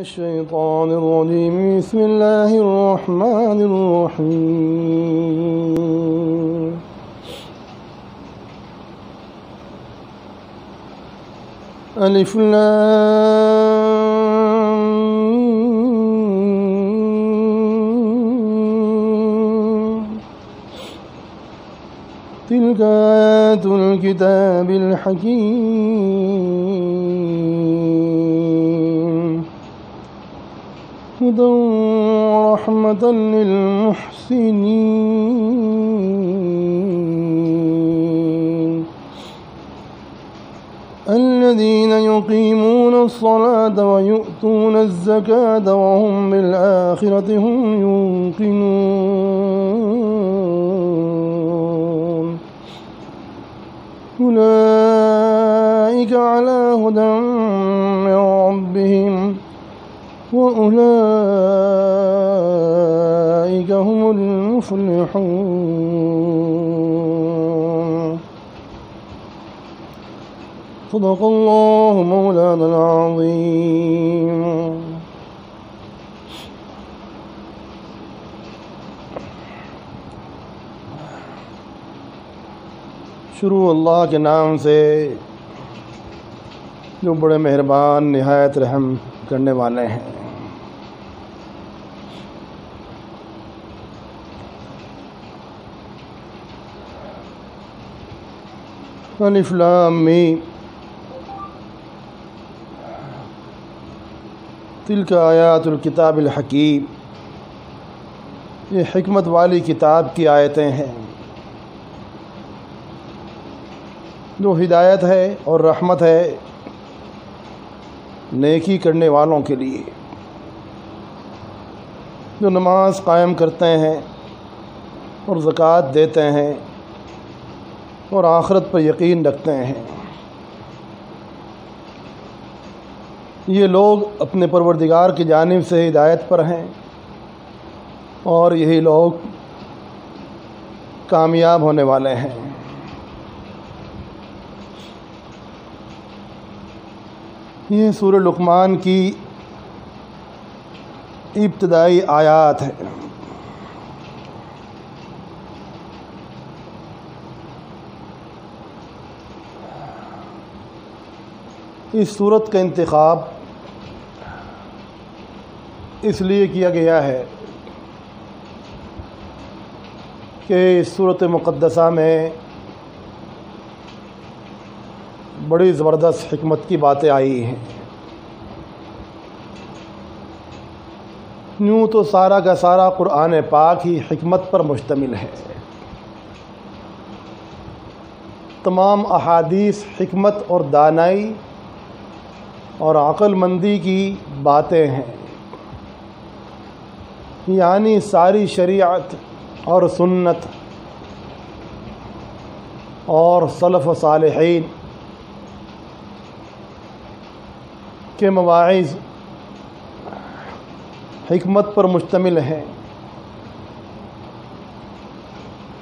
الشيطان الرجيم. بسم الله الرحمن الرحيم. ألف لام تلك آيات الكتاب الحكيم هدى ورحمة للمحسنين الذين يقيمون الصلاة ويؤتون الزكاة وهم بالآخرة هم يوقنون أولئك على هدى من ربهم وأولئك هم المفلحون. صدق الله مولانا العظيم. شروع اللہ کے نام سے جو بڑے مہربان نہایت رحم کرنے والے ہیں. الف لام میم تلک آیات الکتاب الحکیم، یہ حکمت والی کتاب کی آیتیں ہیں جو ہدایت ہے اور رحمت ہے نیکی کرنے والوں کے لیے، جو نماز قائم کرتے ہیں اور زکوٰۃ دیتے ہیں اور آخرت پر یقین رکھتے ہیں. یہ لوگ اپنے پروردگار کی جانب سے ہدایت پر ہیں اور یہی لوگ کامیاب ہونے والے ہیں. یہ سورہ لقمان کی ابتدائی آیات ہے. اس سورت کا انتخاب اس لیے کیا گیا ہے کہ اس سورت مقدسہ میں بڑی زبردست حکمت کی باتیں آئی ہیں. یوں تو سارا کا سارا قرآن پاک ہی حکمت پر مشتمل ہے. تمام احادیث حکمت اور دانائی اور عقل مندی کی باتیں ہیں، یعنی ساری شریعت اور سنت اور سلف و صالحین کے مواعظ حکمت پر مشتمل ہیں.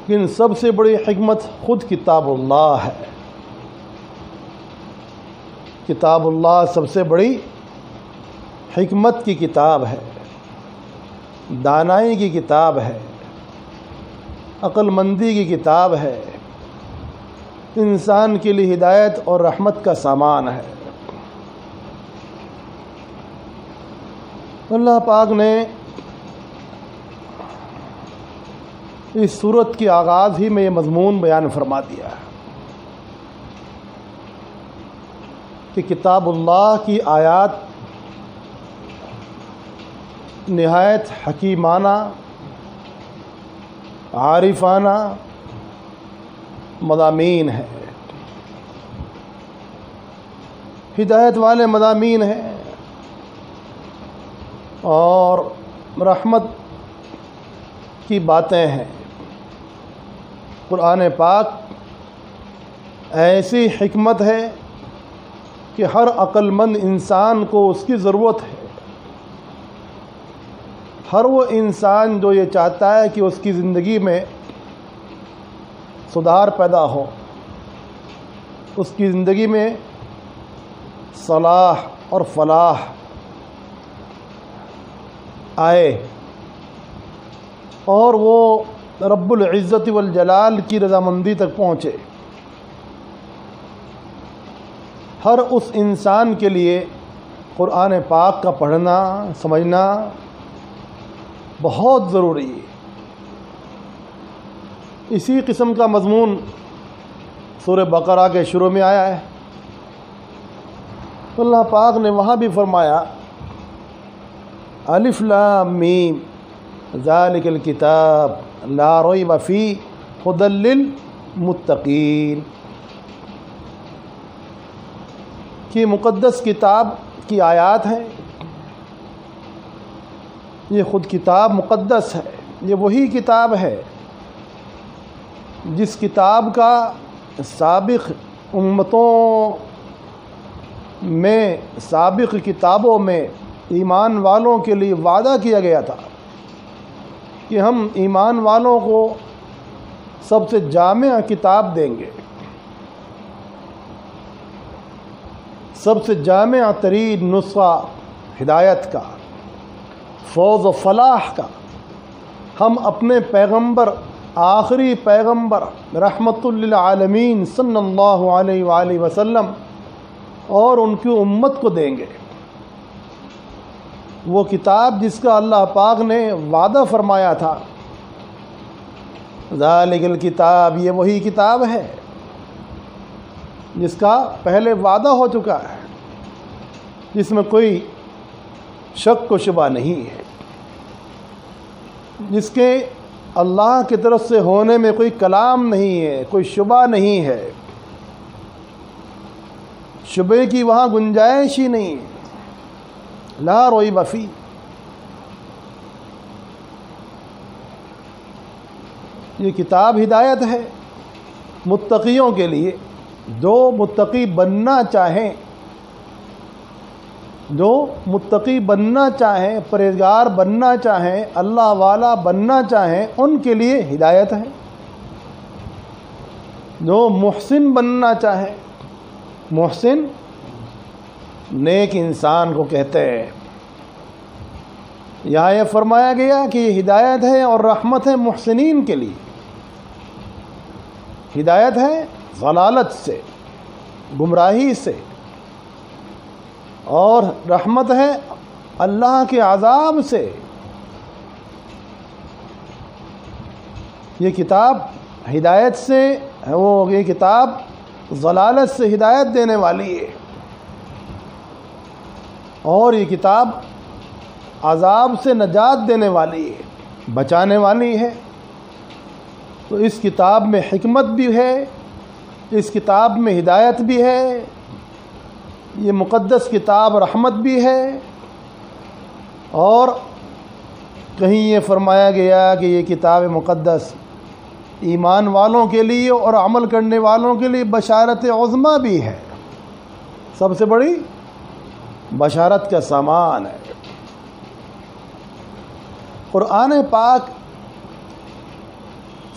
لیکن سب سے بڑی حکمت خود کتاب اللہ ہے. کتاب اللہ سب سے بڑی حکمت کی کتاب ہے، دانائی کی کتاب ہے، عقل مندی کی کتاب ہے، انسان کے لیے ہدایت اور رحمت کا سامان ہے. اللہ پاک نے اس سورت کی آغاز ہی میں یہ مضمون بیان فرما دیا کہ کتاب اللہ کی آیات نہایت حکیمانہ، عارفانہ مضامین ہے، ہدایت والے مضامین ہیں اور رحمت کی باتیں ہیں. قرآن پاک ایسی حکمت ہے کہ ہر عقل مند انسان کو اس کی ضرورت ہے. ہر وہ انسان جو یہ چاہتا ہے کہ اس کی زندگی میں سدھار پیدا ہو، اس کی زندگی میں صلاح اور فلاح آئے اور وہ رب العزت والجلال کی رضامندی تک پہنچے۔ ہر اس انسان کے لیے قرآن پاک کا پڑھنا سمجھنا بہت ضروری ہے۔ اسی قسم کا مضمون سورہ بقرہ کے شروع میں آیا ہے۔ اللہ پاک نے وہاں بھی فرمایا الف لام میم ذالک الکتاب لا ریب فیہ ھدی للمتقین، کہ مقدس کتاب کی آیات ہیں۔ یہ خود کتاب مقدس ہے، یہ وہی کتاب ہے جس کتاب کا سابق امتوں میں، سابق کتابوں میں ایمان والوں کے لیے وعدہ کیا گیا تھا کہ ہم ایمان والوں کو سب سے جامع کتاب دیں گے، سب سے جامع ترین نسخہ ہدایت کا، فوز و فلاح کا۔ ہم اپنے پیغمبر، آخری پیغمبر رحمت للعالمین صلی اللہ علیہ وآلہ وسلم اور ان کی امت کو دیں گے وہ کتاب جس کا اللہ پاک نے وعدہ فرمایا تھا۔ ذالک الکتاب، یہ وہی کتاب ہے جس کا پہلے وعدہ ہو چکا ہے، جس میں کوئی شک و شبہ نہیں ہے، جس کے اللہ کی طرف سے ہونے میں کوئی کلام نہیں ہے، کوئی شبہ نہیں ہے، شبے کی وہاں گنجائش ہی نہیں، لا ریب فیہ۔ یہ کتاب ہدایت ہے متقیوں کے لیے، جو متقی بننا چاہیں، جو متقی بننا چاہیں، پرہیزگار بننا چاہیں، اللہ والا بننا چاہیں، ان کے لیے ہدایت ہے۔ جو محسن بننا چاہیں، محسن نیک انسان کو کہتے ہیں۔ یہاں یہ فرمایا گیا کہ یہ ہدایت ہے اور رحمت ہے محسنین کے لیے۔ ہدایت ہے ضلالت سے، گمراہی سے، اور رحمت ہے اللہ کے عذاب سے۔ یہ کتاب ہدایت سے، یہ کتاب ضلالت سے ہدایت دینے والی ہے، اور یہ کتاب عذاب سے نجات دینے والی ہے، بچانے والی ہے۔ تو اس کتاب میں حکمت بھی ہے، اس کتاب میں ہدایت بھی ہے، یہ مقدس کتاب رحمت بھی ہے۔ اور کہیں یہ فرمایا گیا کہ یہ کتاب مقدس ایمان والوں کے لیے اور عمل کرنے والوں کے لیے بشارت عظمیٰ بھی ہے، سب سے بڑی بشارت کا سامان ہے۔ قرآن پاک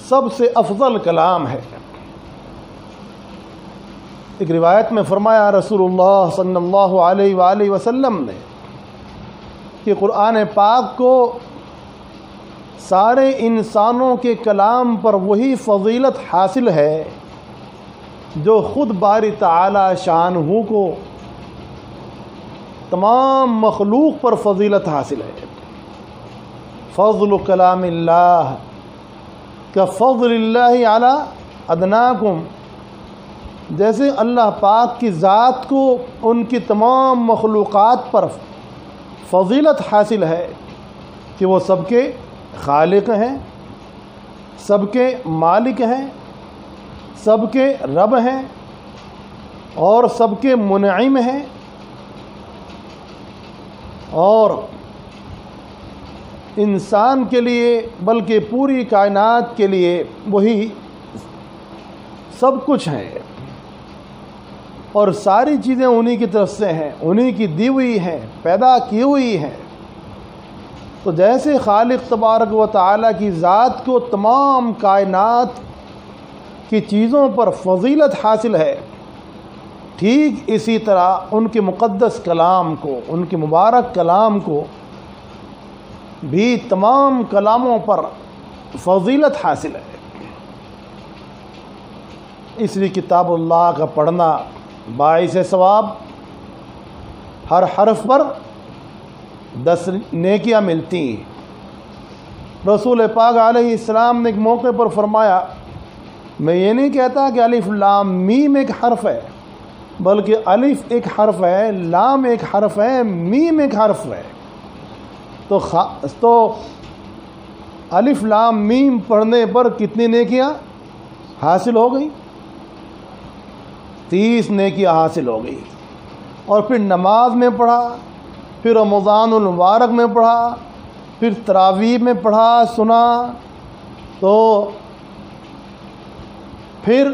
سب سے افضل کلام ہے۔ ایک روایت میں فرمایا رسول اللہ صلی اللہ علیہ وآلہ وسلم نے کہ قرآن پاک کو سارے انسانوں کے کلام پر وہی فضیلت حاصل ہے جو خود باری تعالی شانہ کو تمام مخلوق پر فضیلت حاصل ہے۔ فضل کلام اللہ کفضل اللہ علی ادناکم، جیسے اللہ پاک کی ذات کو ان کی تمام مخلوقات پر فضیلت حاصل ہے کہ وہ سب کے خالق ہیں، سب کے مالک ہیں، سب کے رب ہیں اور سب کے منعم ہیں، اور انسان کے لیے بلکہ پوری کائنات کے لیے وہی سب کچھ ہے، اور ساری چیزیں انہی کی طرف سے ہیں، انہی کی دی ہوئی ہیں، پیدا کی ہوئی ہیں۔ تو جیسے خالق تبارک و تعالیٰ کی ذات کو تمام کائنات کی چیزوں پر فضیلت حاصل ہے، ٹھیک اسی طرح ان کے مقدس کلام کو، ان کے مبارک کلام کو بھی تمام کلاموں پر فضیلت حاصل ہے۔ اس لیے کتاب اللہ کا پڑھنا باعث ثواب، ہر حرف پر 10 نیکیاں ملتی ہیں۔ رسول پاک علیہ السلام نے ایک موقع پر فرمایا، میں یہ نہیں کہتا کہ الف لام میم ایک حرف ہے، بلکہ الف ایک حرف ہے، لام ایک حرف ہے، میم ایک حرف ہے۔ تو الف لام میم پڑھنے پر کتنی نیکیاں حاصل ہو گئی؟ 30 نیکیاں حاصل ہو گئی۔ اور پھر نماز میں پڑھا، پھر رمضان المبارک میں پڑھا، پھر تراویح میں پڑھا سنا، تو پھر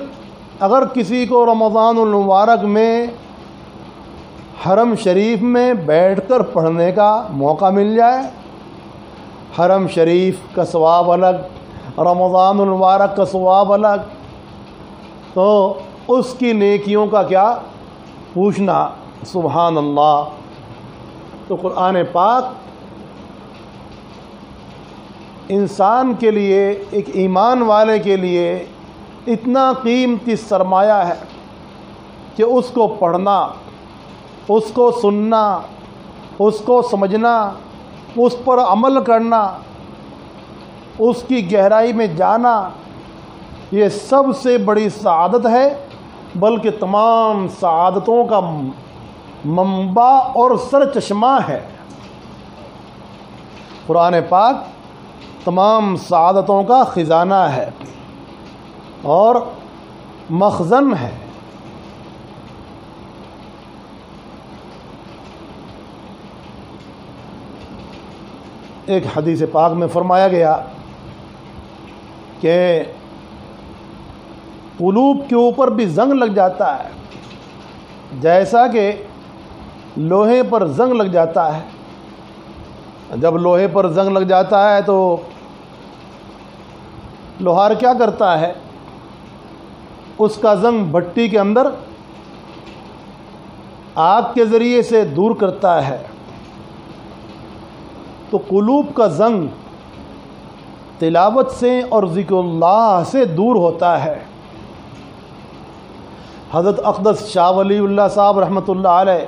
اگر کسی کو رمضان المبارک میں حرم شریف میں بیٹھ کر پڑھنے کا موقع مل جائے، حرم شریف کا ثواب الگ، رمضان المبارک کا ثواب الگ، تو اس کی نیکیوں کا کیا پوچھنا، سبحان اللہ۔ تو قرآن پاک انسان کے لیے، ایک ایمان والے کے لیے اتنا قیمتی سرمایہ ہے کہ اس کو پڑھنا، اس کو سننا، اس کو سمجھنا، اس پر عمل کرنا، اس کی گہرائی میں جانا، یہ سب سے بڑی سعادت ہے، بلکہ تمام سعادتوں کا منبع اور سرچشمہ ہے۔ قرآن پاک تمام سعادتوں کا خزانہ ہے اور مخزن ہے۔ ایک حدیث پاک میں فرمایا گیا کہ قلوب کے اوپر بھی زنگ لگ جاتا ہے، جیسا کہ لوہے پر زنگ لگ جاتا ہے۔ جب لوہے پر زنگ لگ جاتا ہے تو لوہار کیا کرتا ہے؟ اس کا زنگ بھٹی کے اندر آگ کے ذریعے سے دور کرتا ہے۔ تو قلوب کا زنگ تلاوت سے اور ذکر اللہ سے دور ہوتا ہے۔ حضرت اقدس شاہ ولی اللہ صاحب رحمۃ اللہ علیہ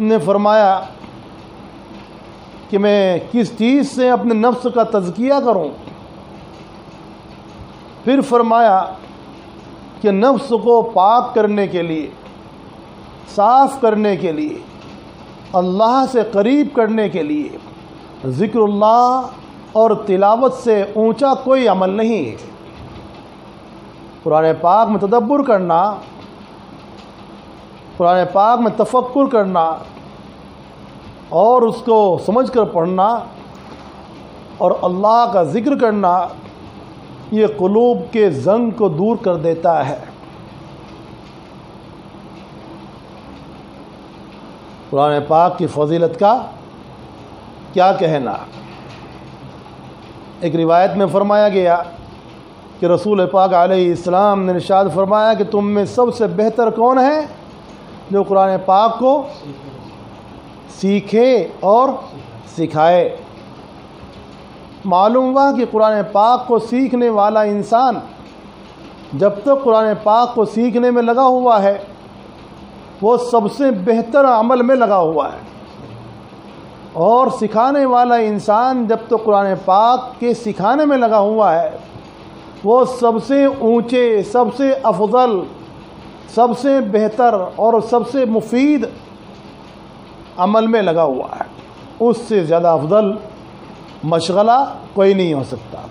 نے فرمایا کہ میں کس چیز سے اپنے نفس کا تزکیہ کروں؟ پھر فرمایا کہ نفس کو پاک کرنے کے لیے، صاف کرنے کے لیے، اللہ سے قریب کرنے کے لیے ذکر اللہ اور تلاوت سے اونچا کوئی عمل نہیں ہے۔ قرآن پاک میں تدبر کرنا، قرآن پاک میں تفکر کرنا اور اس کو سمجھ کر پڑھنا اور اللہ کا ذکر کرنا، یہ قلوب کے زنگ کو دور کر دیتا ہے۔ قرآن پاک کی فضیلت کا کیا کہنا۔ ایک روایت میں فرمایا گیا کہ رسول پاک علیہ السلام نے ارشاد فرمایا کہ تم میں سب سے بہتر کون ہے؟ جو قرآن پاک کو سیکھے اور سکھائے۔ معلوم ہوا کہ قرآن پاک کو سیکھنے والا انسان جب تک قرآن پاک کو سیکھنے میں لگا ہوا ہے، وہ سب سے بہتر عمل میں لگا ہوا ہے، اور سکھانے والا انسان جب تک قرآن پاک کے سکھانے میں لگا ہوا ہے، وہ سب سے اونچے، سب سے افضل، سب سے بہتر اور سب سے مفید عمل میں لگا ہوا ہے۔ اس سے زیادہ افضل مشغلہ کوئی نہیں ہو سکتا۔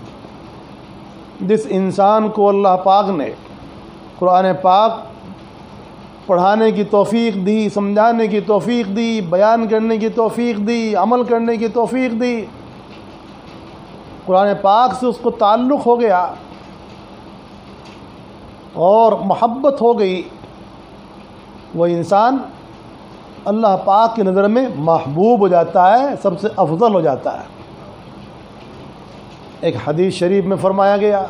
جس انسان کو اللہ پاک نے قرآن پاک پڑھانے کی توفیق دی، سمجھانے کی توفیق دی، بیان کرنے کی توفیق دی، عمل کرنے کی توفیق دی، قرآن پاک سے اس کو تعلق ہو گیا اور محبت ہو گئی، وہ انسان اللہ پاک کی نظر میں محبوب ہو جاتا ہے، سب سے افضل ہو جاتا ہے۔ ایک حدیث شریف میں فرمایا گیا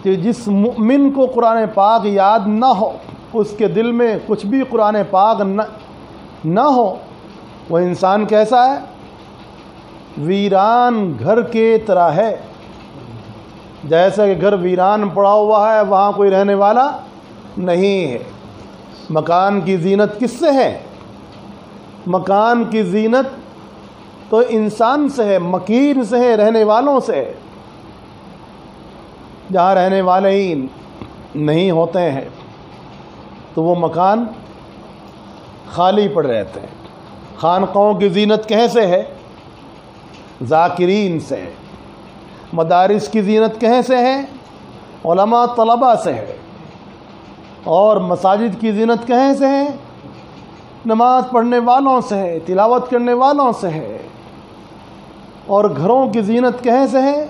کہ جس مؤمن کو قرآن پاک یاد نہ ہو، اس کے دل میں کچھ بھی قرآن پاک نہ ہو، وہ انسان کیسا ہے؟ ویران گھر کے طرح ہے. جیسا کہ گھر ویران پڑا ہوا ہے، وہاں کوئی رہنے والا نہیں ہے. مکان کی زینت کس سے ہے؟ مکان کی زینت تو انسان سے ہے، مکین سے ہے، رہنے والوں سے ہے. جہاں رہنے والے ہی نہیں ہوتے ہیں تو وہ مکان خالی پڑ رہتے ہیں. خانقاہوں کی زینت کہیں سے ہے؟ ذاکرین سے ہے. مدارس کی زینت کہیں سے ہے؟ علماء طلباء سے ہے. اور مساجد کی زینت کہیں سے ہے؟ نماز پڑھنے والوں سے ہے، تلاوت کرنے والوں سے ہے. اور گھروں کی زینت کہیں سے ہے؟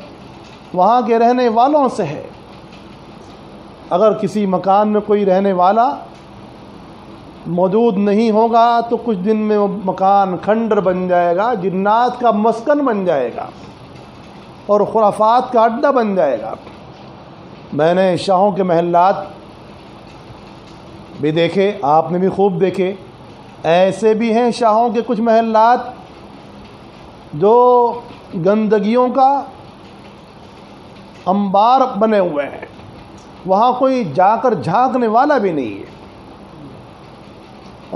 وہاں کے رہنے والوں سے ہے. اگر کسی مکان میں کوئی رہنے والا موجود نہیں ہوگا تو کچھ دن میں وہ مکان کھنڈر بن جائے گا، جنات کا مسکن بن جائے گا اور خرافات کا اڈہ بن جائے گا. میں نے شاہوں کے محلات بھی دیکھے، آپ نے بھی خوب دیکھے. ایسے بھی ہیں شاہوں کے کچھ محلات جو گندگیوں کا انبار بنے ہوئے ہیں، وہاں کوئی جا کر جھانکنے والا بھی نہیں ہے.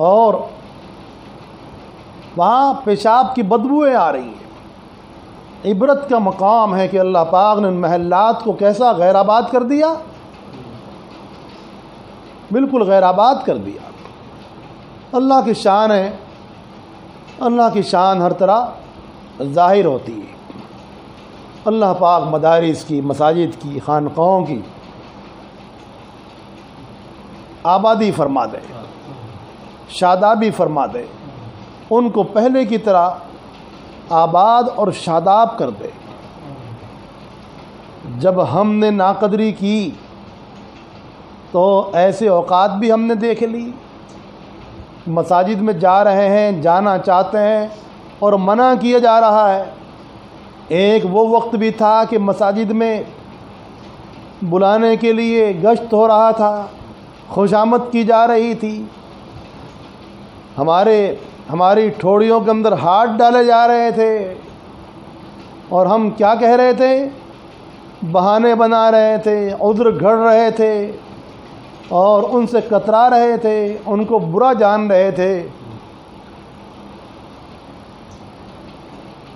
اور وہاں پیشاب کی بدبوئیں آ رہی ہیں. عبرت کا مقام ہے کہ اللہ پاک نے ان محلات کو کیسا غیر آباد کر دیا، بالکل غیر آباد کر دیا. اللہ کی شان ہے، اللہ کی شان ہر طرح ظاہر ہوتی ہے. اللہ پاک مدارس کی، مساجد کی، خانقاہوں کی آبادی فرما دے، شادابی فرما دے، ان کو پہلے کی طرح آباد اور شاداب کر دے. جب ہم نے ناقدری کی تو ایسے اوقات بھی ہم نے دیکھ لی. مساجد میں جا رہے ہیں، جانا چاہتے ہیں اور منع کیا جا رہا ہے. ایک وہ وقت بھی تھا کہ مساجد میں بلانے کے لیے گشت ہو رہا تھا، خوشامد کی جا رہی تھی. ہماری ٹھوڑیوں کے اندر ہاتھ ڈالے جا رہے تھے اور ہم کیا کہہ رہے تھے؟ بہانے بنا رہے تھے، عذر گھڑ رہے تھے اور ان سے کترا رہے تھے، ان کو برا جان رہے تھے.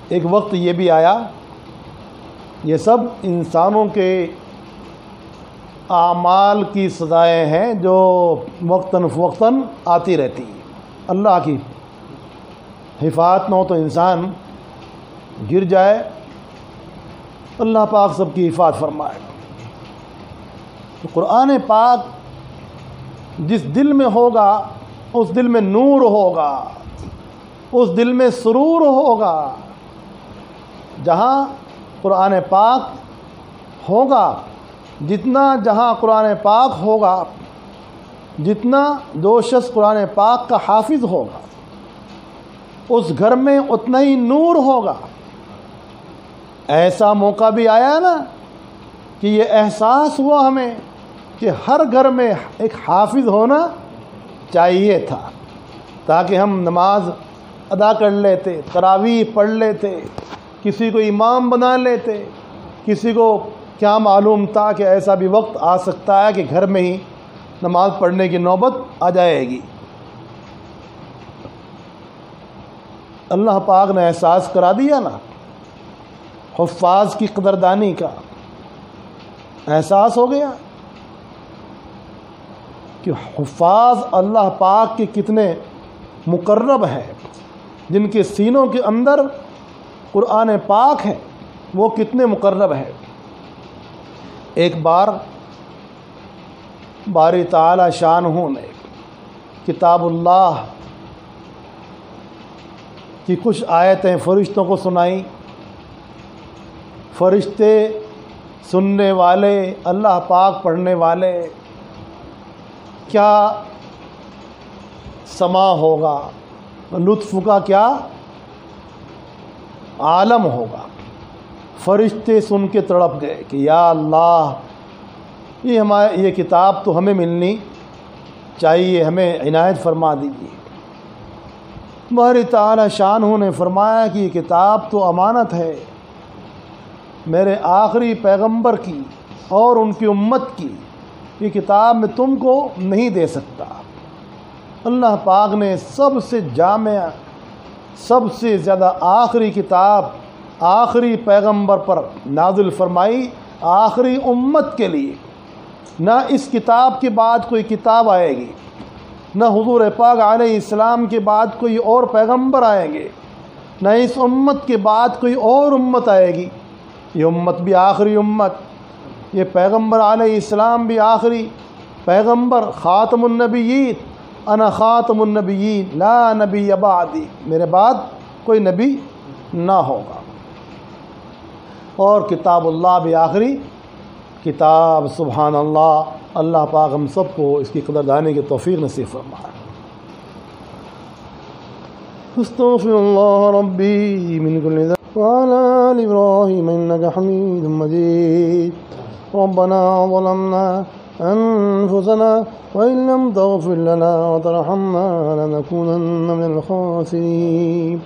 ایک وقت یہ بھی آیا، یہ سب انسانوں کے اعمال کی سزائیں ہیں جو وقتاً فوقتاً آتی رہتی ہیں. اللہ کی حفاظت نہ ہو تو انسان گر جائے. اللہ پاک سب کی حفاظت فرمائے. تو قرآن پاک جس دل میں ہوگا اس دل میں نور ہوگا، اس دل میں سرور ہوگا. جہاں قرآن پاک ہوگا، جہاں قرآن پاک ہوگا، جتنا جو شخص قرآن پاک کا حافظ ہوگا، اس گھر میں اتنا ہی نور ہوگا. ایسا موقع بھی آیا نا کہ یہ احساس ہوا ہمیں کہ ہر گھر میں ایک حافظ ہونا چاہیے تھا، تاکہ ہم نماز ادا کر لیتے، تراویح پڑھ لیتے، کسی کو امام بنا لیتے. کسی کو کیا معلوم تھا کہ ایسا بھی وقت آ سکتا ہے کہ گھر میں ہی نماز پڑھنے کی نوبت آ جائے گی. اللہ پاک نے احساس کرا دیا نا، حفاظ کی قدردانی کا احساس ہو گیا کہ حفاظ اللہ پاک کے کتنے مقرب ہیں، جن کے سینوں کے اندر قرآن پاک ہے، وہ کتنے مقرب ہے. ایک بار باری تعالی شانہ نے کتاب اللہ کی کچھ آیتیں فرشتوں کو سنائیں. فرشتے سننے والے، اللہ پاک پڑھنے والے، کیا سما ہوگا، لطف کا کیا عالم ہوگا. فرشتے سن کے تڑپ گئے کہ یا اللہ، یہ کتاب تو ہمیں ملنی چاہیے، ہمیں عنایت فرما دیجیے. باری تعالی شانہ نے فرمایا کہ یہ کتاب تو امانت ہے میرے آخری پیغمبر کی اور ان کی امت کی، یہ کتاب میں تم کو نہیں دے سکتا۔ اللہ پاک نے سب سے جامع، سب سے زیادہ آخری کتاب آخری پیغمبر پر نازل فرمائی، آخری امت کے لیے۔ نہ اس کتاب کے بعد کوئی کتاب آئے گی، نہ حضور پاک علیہ السلام کے بعد کوئی اور پیغمبر آئیں گے، نہ اس امت کے بعد کوئی اور امت آئے گی۔ یہ امت بھی آخری امت، یہ پیغمبر علیہ السلام بھی آخری پیغمبر، خاتم النبیین، انا خاتم النبیین لا نبی بعدی، میرے بعد کوئی نبی نہ ہوگا۔ اور کتاب اللہ بھی آخری کتاب۔ سبحان اللہ، اللہ پاک ہم سب کو اس کی قدردانی کی توفیق نصیب فرمائے۔ استغفر اللہ ربی من کل ذنب وعلی آل ابراہیم انک حمید مجید۔ ربنا ظلمنا انفسنا وان لم تغفر لنا وترحمنا لنكونن من الخاسرین۔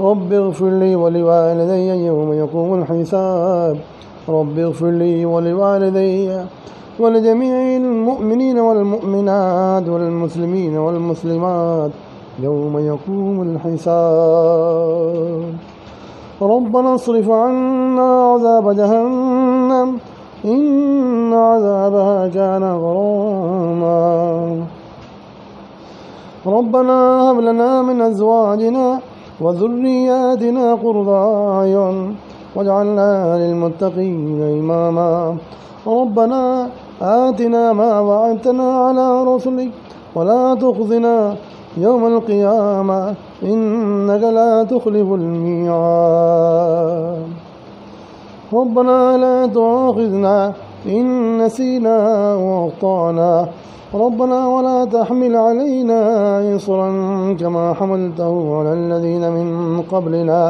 رب اغفر لي ولوالدي يوم يقوم الحساب، رب اغفر لي ولوالدي ولجميع المؤمنين والمؤمنات والمسلمين والمسلمات يوم يقوم الحساب۔ ربنا اصرف عنا عذاب جهنم إن عذابها كان غراما۔ ربنا هب لنا من أزواجنا وذرياتنا قرة أعين واجعلنا للمتقين إماما۔ ربنا آتنا ما وعدتنا على رسلك ولا تخزنا يوم القيامة إنك لا تخلف الميعاد۔ ربنا لا تؤاخذنا إن نسينا وأخطأنا، ربنا ولا تحمل علينا إصرا كما حملته على الذين من قبلنا،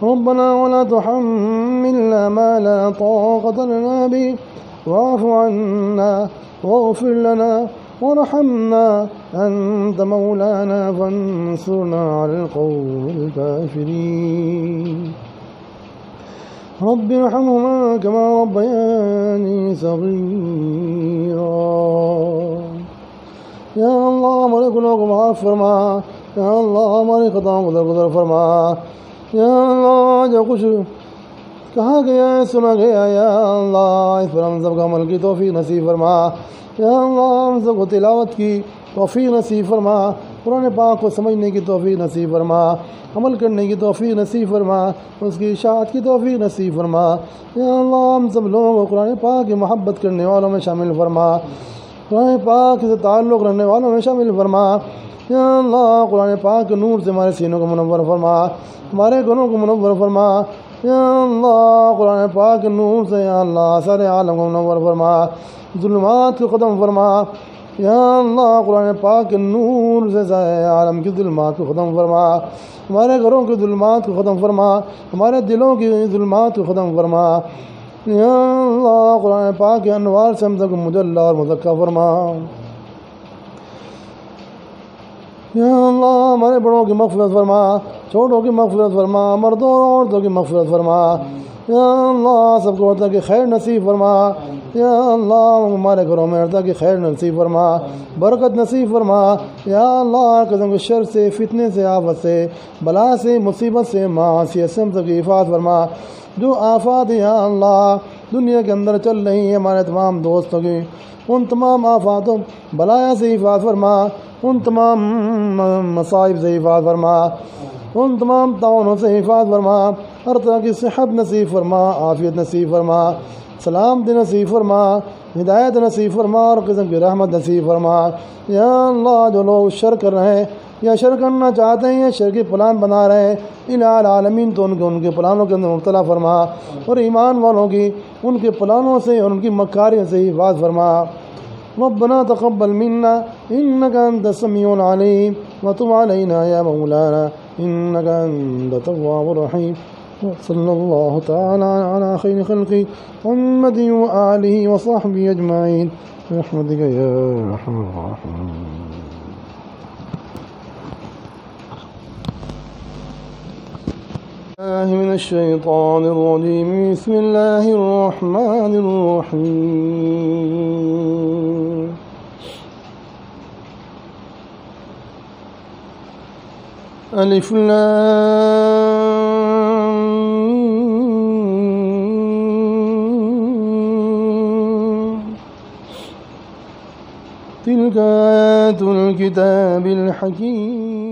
ربنا ولا تحملنا ما لا طاقة لنا به واعف عنا واغفر لنا وارحمنا أنت مولانا فانصرنا على القوم الكافرين۔ رب ارحمهما كما ربياني صغيرا۔ یا اللہ ہمارے گناہوں کو معاف فرما، یا اللہ ہماری خطاؤں کو درگزر فرما، یا اللہ جو کچھ کہا گیا ہے سنا گیا، یا اللہ اس پر ہم سب کا عمل کی توفیق نصیب فرما، یا اللہ ہم سب کو تلاوت کی توفیق نصیب فرما، قرآن پاک کو سمجھنے کی توفیق نصیب فرما، عمل کرنے کی توفیق نصیب فرما، اس کی اشاعت کی توفیق نصیب فرما، یا اللہ ہم سب لوگوں کو قرآن پاک کی محبت کرنے والوں میں شامل فرما، قرآن پاک سے تعلق رکھنے والوں میں شامل فرما، یا اللہ قرآن پاک کے نور سے ہمارے سینوں کو منور فرما، ہمارے گناہوں کو منور فرما، یا اللہ قرآن پاک کے نور سے یا اللہ سارے عالم کو منور فرما، ظلمات کو ختم فرما، یا اللہ قرآن پاک کے نور سے سارے عالم کی ظلمات کو ختم فرما، ہمارے گھروں کی ظلمات کو ختم فرما، ہمارے دلوں کی ظلمات کو ختم فرما، یا اللہ قرآن پاک کے انوار سے ہم سب کو مجلی اور مزکا فرما، یا اللہ ہمارے بڑوں کی مغفرت فرما، چھوٹوں کی مغفرت فرما، مردوں اور عورتوں کی مغفرت فرما، یا اللہ سب کو عطا کی خیر نصیب فرما، یا اللہ ہمارے گھروں میں عطا کی خیر نصیب فرما، برکت نصیب فرما، یا اللہ ہر قسم کے شر سے، فتنے سے، آفت سے، بلا سے، مصیبت سے، معاصیت سے ہم سب کی حفاظت فرما۔ جو آفات یا اللہ دنیا کے اندر چل رہی ہیں ہمارے تمام دوستوں کی، ان تمام آفاتوں بلایا سے حفاظت فرما، ان تمام مصائب سے حفاظت فرما، ان تمام تعاونوں سے حفاظت فرما، ہر طرح کی صحت نصیب فرما، عافیت نصیب فرما، سلامتی نصیب فرما، ہدایت نصیب فرما اور قسم کی رحمت نصیب فرما۔ یا اللہ جو لوگ شر کر رہے ہیں یا شر کرنا چاہتے ہیں یا شر کے پلان بنا رہے ہیں الہ العالمین تو ان کے پلانوں کے اندر مبتلا فرما، اور ایمان والوں کی ان کے پلانوں سے اور ان کی مکاریوں سے حفاظت فرما۔ ربنا تقبل منا انك انت السميع العليم وتب علينا يا مولانا انك انت التواب الرحيم، صلى الله تعالى على خير خلقه محمد وآله وصحبه أجمعين برحمتك يا أرحم الراحمين۔ من الشيطان الرجيم. بسم الله الرحمن الرحيم. ألف لام. تلك آيات الكتاب الحكيم.